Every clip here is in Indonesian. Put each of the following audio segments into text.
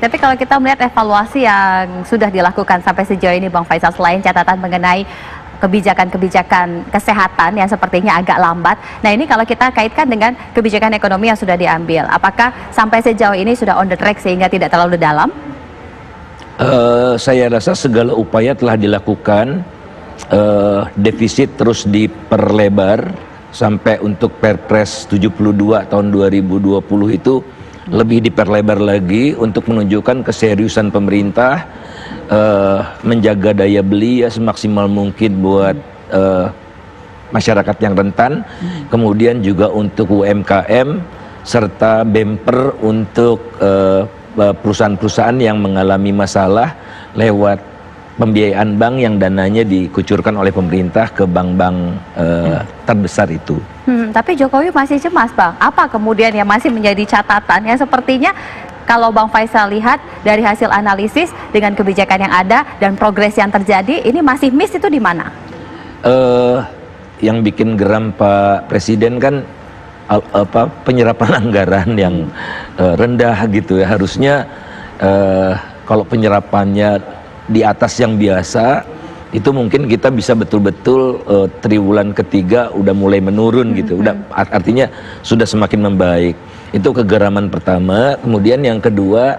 Tapi kalau kita melihat evaluasi yang sudah dilakukan sampai sejauh ini Bang Faisal, selain catatan mengenai kebijakan-kebijakan kesehatan yang sepertinya agak lambat. Nah ini kalau kita kaitkan dengan kebijakan ekonomi yang sudah diambil, apakah sampai sejauh ini sudah on the track sehingga tidak terlalu dalam? Saya rasa segala upaya telah dilakukan, defisit terus diperlebar sampai untuk Perpres 72 tahun 2020 itu lebih diperlebar lagi untuk menunjukkan keseriusan pemerintah menjaga daya beli ya semaksimal mungkin buat masyarakat yang rentan, kemudian juga untuk UMKM serta bumper untuk perusahaan-perusahaan yang mengalami masalah lewat pembiayaan bank yang dananya dikucurkan oleh pemerintah ke bank-bank terbesar itu. Tapi Jokowi masih cemas, Bang. Apa kemudian yang masih menjadi catatan yang sepertinya kalau Bang Faisal lihat dari hasil analisis dengan kebijakan yang ada dan progres yang terjadi, ini masih miss itu di mana? Yang bikin geram Pak Presiden kan penyerapan anggaran yang rendah gitu ya. Harusnya kalau penyerapannya di atas yang biasa, itu mungkin kita bisa betul-betul triwulan ketiga udah mulai menurun gitu, udah artinya sudah semakin membaik. Itu kegeraman pertama. Kemudian yang kedua,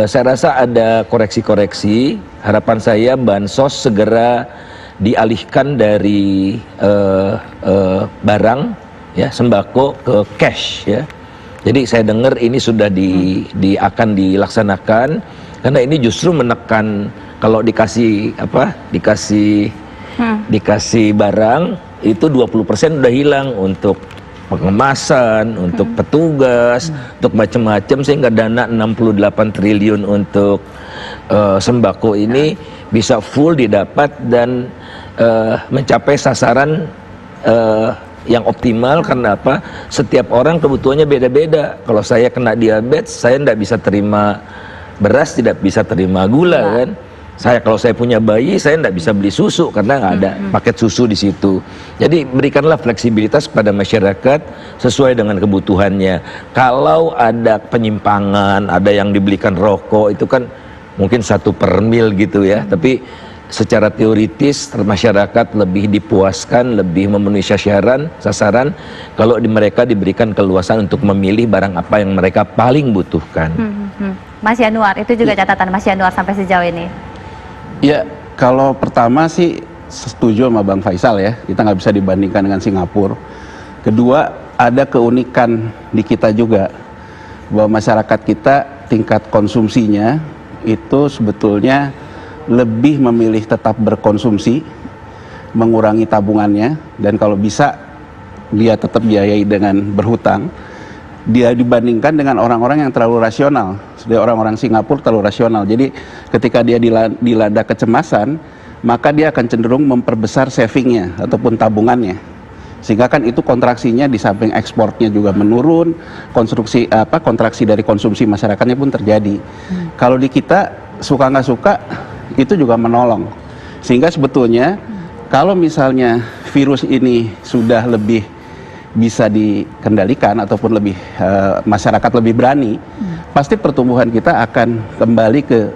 saya rasa ada koreksi-koreksi. Harapan saya bansos segera dialihkan dari barang ya sembako ke cash ya. Jadi saya dengar ini sudah akan dilaksanakan karena ini justru menekan. Kalau dikasih dikasih barang itu 20% udah hilang untuk pengemasan, untuk petugas, untuk macam-macam, sehingga dana 68 triliun untuk sembako ini bisa full didapat dan mencapai sasaran yang optimal. Karena apa? Setiap orang kebutuhannya beda-beda. Kalau saya kena diabetes, saya tidak bisa terima beras, tidak bisa terima gula kan. Kalau saya punya bayi, saya tidak bisa beli susu karena nggak ada paket susu di situ. Jadi berikanlah fleksibilitas pada masyarakat sesuai dengan kebutuhannya. Kalau ada penyimpangan, ada yang dibelikan rokok, itu kan mungkin 1 per mil gitu ya. Tapi secara teoritis masyarakat lebih dipuaskan, lebih memenuhi sasaran kalau mereka diberikan keluasan untuk memilih barang apa yang mereka paling butuhkan. Mas Yanuar, itu juga catatan Mas Yanuar sampai sejauh ini. Ya, kalau pertama sih setuju sama Bang Faisal ya, kita nggak bisa dibandingkan dengan Singapura. Kedua, ada keunikan di kita juga, bahwa masyarakat kita tingkat konsumsinya itu sebetulnya lebih memilih tetap berkonsumsi, mengurangi tabungannya, dan kalau bisa dia tetap biayai dengan berhutang. Dia dibandingkan dengan orang-orang yang terlalu rasional. Seperti orang-orang Singapura terlalu rasional. Jadi ketika dia dilanda kecemasan, maka dia akan cenderung memperbesar savingnya ataupun tabungannya. Sehingga kan itu kontraksinya di samping ekspornya juga menurun, kontraksi dari konsumsi masyarakatnya pun terjadi. Kalau di kita suka nggak suka itu juga menolong. Sehingga sebetulnya kalau misalnya virus ini sudah lebih bisa dikendalikan ataupun lebih masyarakat lebih berani, pasti pertumbuhan kita akan kembali ke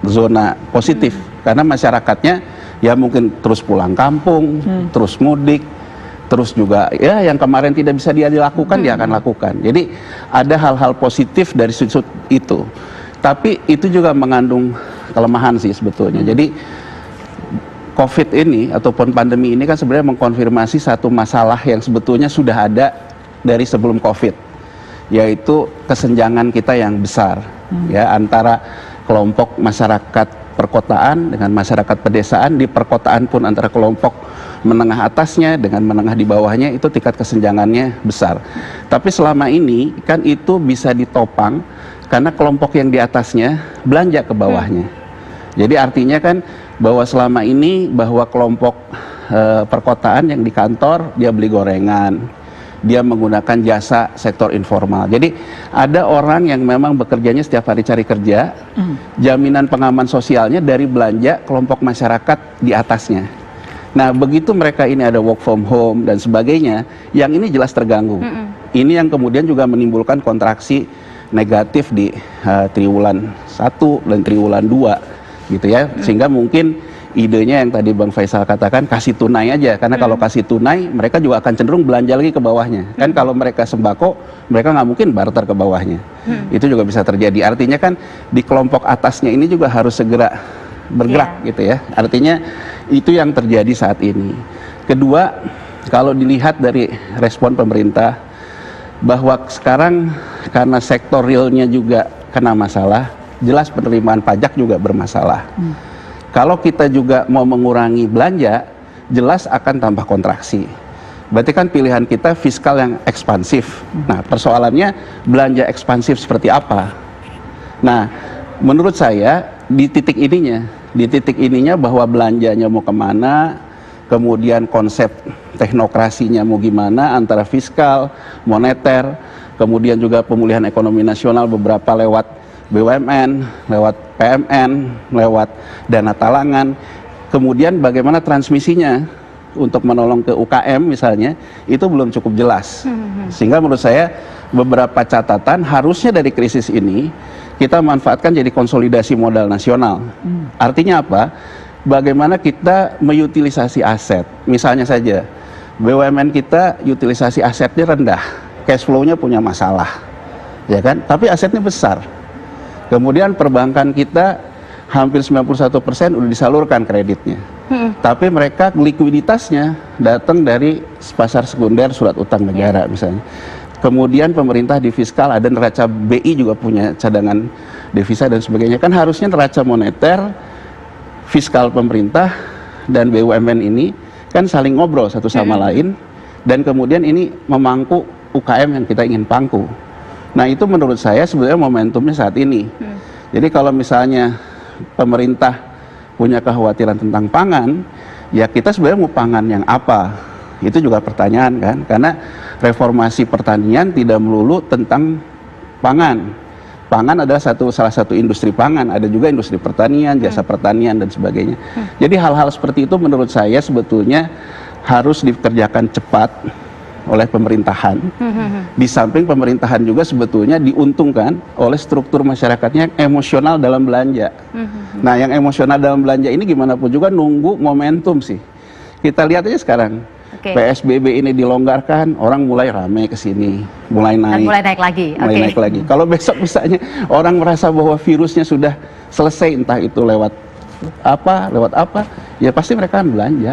zona positif karena masyarakatnya ya mungkin terus pulang kampung, terus mudik, terus juga ya yang kemarin tidak bisa dia dilakukan dia akan lakukan. Jadi ada hal-hal positif dari sudut itu. Tapi itu juga mengandung kelemahan sih sebetulnya. Jadi COVID ini ataupun pandemi ini kan sebenarnya mengkonfirmasi satu masalah yang sebetulnya sudah ada dari sebelum COVID, yaitu kesenjangan kita yang besar ya antara kelompok masyarakat perkotaan dengan masyarakat pedesaan. Di perkotaan pun antara kelompok menengah atasnya dengan menengah di bawahnya itu tingkat kesenjangannya besar. Tapi selama ini kan itu bisa ditopang karena kelompok yang di atasnya belanja ke bawahnya. Jadi artinya kan bahwa selama ini bahwa kelompok perkotaan yang di kantor dia beli gorengan, dia menggunakan jasa sektor informal. Jadi ada orang yang memang bekerjanya setiap hari cari kerja, jaminan pengaman sosialnya dari belanja kelompok masyarakat di atasnya. Nah begitu mereka ini ada work from home dan sebagainya, yang ini jelas terganggu. Ini yang kemudian juga menimbulkan kontraksi negatif di triwulan 1 dan triwulan 2 gitu ya. Sehingga mungkin idenya yang tadi Bang Faisal katakan kasih tunai aja, karena kalau kasih tunai mereka juga akan cenderung belanja lagi ke bawahnya. Kan kalau mereka sembako, mereka nggak mungkin barter ke bawahnya. Itu juga bisa terjadi. Artinya kan di kelompok atasnya ini juga harus segera bergerak gitu ya. Artinya itu yang terjadi saat ini. Kedua, kalau dilihat dari respon pemerintah bahwa sekarang karena sektor realnya juga kena masalah, jelas penerimaan pajak juga bermasalah. Kalau kita juga mau mengurangi belanja, jelas akan tambah kontraksi. Berarti kan pilihan kita fiskal yang ekspansif. Nah, persoalannya belanja ekspansif seperti apa? Nah, menurut saya di titik ininya bahwa belanjanya mau kemana, kemudian konsep teknokrasinya mau gimana antara fiskal, moneter, kemudian juga pemulihan ekonomi nasional beberapa lewat BUMN, lewat PMN, lewat dana talangan, kemudian bagaimana transmisinya untuk menolong ke UKM misalnya, itu belum cukup jelas. Sehingga menurut saya beberapa catatan harusnya dari krisis ini kita manfaatkan jadi konsolidasi modal nasional. Artinya apa? Bagaimana kita mengutilisasi aset. Misalnya saja, BUMN kita utilisasi asetnya rendah, cash flow-nya punya masalah, ya kan? Tapi asetnya besar. Kemudian perbankan kita hampir 91% udah disalurkan kreditnya. Tapi mereka likuiditasnya datang dari pasar sekunder surat utang negara misalnya. Kemudian pemerintah di fiskal ada neraca BI juga punya cadangan devisa dan sebagainya. Kan harusnya neraca moneter, fiskal pemerintah dan BUMN ini kan saling ngobrol satu sama lain, dan kemudian ini memangku UKM yang kita ingin pangku. Nah, itu menurut saya sebenarnya momentumnya saat ini. Jadi kalau misalnya pemerintah punya kekhawatiran tentang pangan, ya kita sebenarnya mau pangan yang apa? Itu juga pertanyaan kan, karena reformasi pertanian tidak melulu tentang pangan. Pangan adalah salah satu industri pangan, ada juga industri pertanian, jasa pertanian dan sebagainya. Jadi hal-hal seperti itu menurut saya sebetulnya harus dikerjakan cepat oleh pemerintahan. Di samping pemerintahan juga sebetulnya diuntungkan oleh struktur masyarakatnya yang emosional dalam belanja. Nah, yang emosional dalam belanja ini gimana pun juga nunggu momentum sih. Kita lihat aja sekarang. PSBB ini dilonggarkan, orang mulai ramai ke sini, mulai naik. Dan mulai naik lagi. Naik lagi. Kalau besok misalnya orang merasa bahwa virusnya sudah selesai, entah itu lewat apa, ya pasti mereka akan belanja.